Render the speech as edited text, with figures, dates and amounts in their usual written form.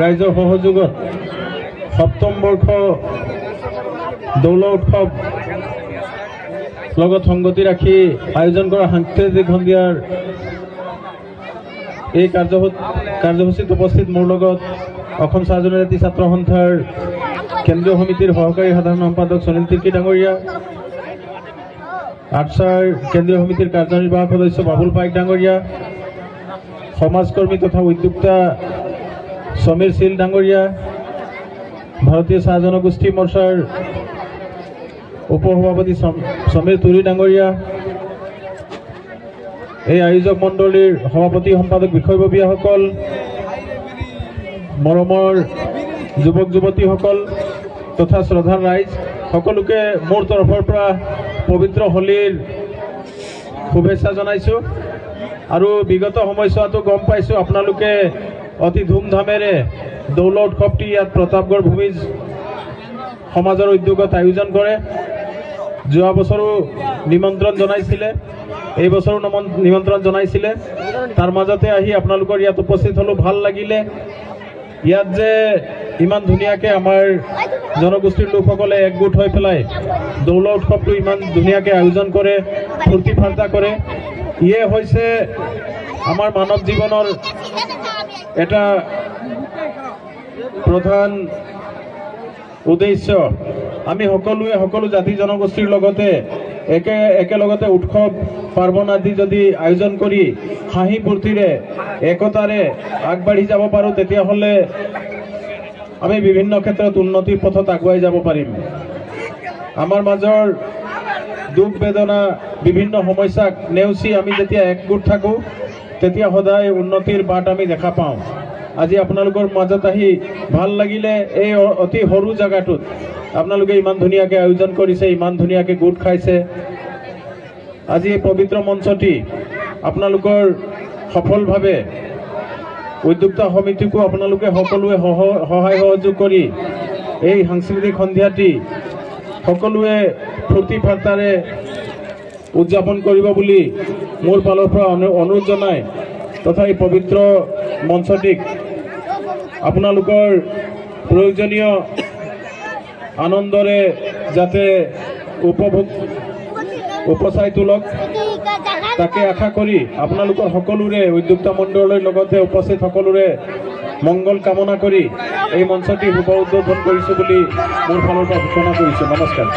ৰাইজৰ সহযোগত সপ্তম বৰ্ষ দৌল উৎসৱ লগত সংগতি ৰাখি আয়োজন কৰা সাংস্কৃতিক সন্ধিয়াৰ এই কাৰ্যসূচীত উপস্থিত মোৰ লগত অসম চাহ জনজাতি ছাত্ৰ সন্থাৰ কেন্দ্ৰীয় সমিতিৰ সহকাৰী সাধাৰণ সম্পাদক সুনীল তিৰ্কী ডাঙৰীয়া, আটছাৰ কেন্দ্ৰীয় সমিতিৰ কাৰ্যনিৰ্বাহক সদস্য বাবুল পাইক ডাঙৰীয়া, সমাজকৰ্মী তথা উদ্যোক্তা সমীৰ শীল ডাঙৰীয়া, ভাৰতীয় চাহ জনগোষ্ঠী মৰ্চাৰ উপসভাপতি সমীৰ তুৰী ডাঙৰীয়া, এই আয়োজক মণ্ডলীৰ সভাপতি সম্পাদক বিষয়ববীয়াসকল, মৰমৰ যুৱক যুৱতীসকল তথা শ্ৰদ্ধাৰ ৰাইজ সকলোকে মোৰ তৰফৰ পৰা পবিত্ৰ হোলীৰ শুভেচ্ছা জনাইছোঁ। আৰু বিগত সময়ছোৱাতো গম পাইছোঁ আপোনালোকে অতি ধুমধামেৰে দৌল উৎসৱটি ইয়াত প্ৰতাপগড় ভূমি সমাজৰ উদ্যোগত আয়োজন কৰে। যোৱা বছৰো নিমন্ত্ৰণ জনাইছিলে, এই বছৰো নিমন্ত্ৰণ জনাইছিলে। তাৰ মাজতে আহি আপোনালোকৰ ইয়াত উপস্থিত হ'লো, ভাল লাগিলে। ইয়াত যে ইমান ধুনীয়াকৈ আমাৰ জনগোষ্ঠীৰ লোকসকলে একগোট হৈ পেলাই দৌল উৎসৱটো ইমান ধুনীয়াকৈ আয়োজন কৰে, ফূৰ্তি ফাৰ্তা কৰে, ইয়ে হৈছে আমাৰ মানৱ জীৱনৰ এটা প্ৰধান উদ্দেশ্য। আমি সকলো জাতি জনগোষ্ঠীৰ লগতে একেলগতে উৎসৱ পাৰ্বণ আদি যদি আয়োজন কৰি হাঁহি ফূৰ্তিৰে একতাৰে আগবাঢ়ি যাব পাৰোঁ, তেতিয়াহ'লে আমি বিভিন্ন ক্ষেত্ৰত উন্নতিৰ পথত আগুৱাই যাব পাৰিম। আমাৰ মাজৰ দুখ বেদনা বিভিন্ন সমস্যাক নেওচি আমি যেতিয়া একগোট থাকোঁ, তেতিয়া সদায় উন্নতিৰ বাট আমি দেখা পাওঁ। আজি আপোনালোকৰ মাজত আহি ভাল লাগিলে। এই অতি সৰু জেগাটোত আপোনালোকে ইমান ধুনীয়াকৈ আয়োজন কৰিছে, ইমান ধুনীয়াকৈ গোট খাইছে। আজি এই পবিত্ৰ মঞ্চটি আপোনালোকৰ সফলভাৱে উদ্যোক্তা সমিতিকো আপোনালোকে সকলোৱে সহায় সহযোগ কৰি এই সাংস্কৃতিক সন্ধিয়াটি সকলোৱে ফূৰ্তি ফাৰ্তাৰে উদযাপন কৰিব বুলি মোৰ ফালৰ পৰা অনুৰোধ জনাই তথা এই পবিত্ৰ মঞ্চটিক আপোনালোকৰ প্ৰয়োজনীয় আনন্দৰে যাতে উপচাই তোলক তাকে আশা কৰি আপোনালোকৰ সকলোৰে উদ্যোক্তা মণ্ডলৰ লগতে উপস্থিত সকলোৰে মংগল কামনা কৰি এই মঞ্চটি শুভ উদ্বোধন কৰিছোঁ বুলি মোৰ ফালৰ পৰা ঘোষণা কৰিছোঁ। নমস্কাৰ।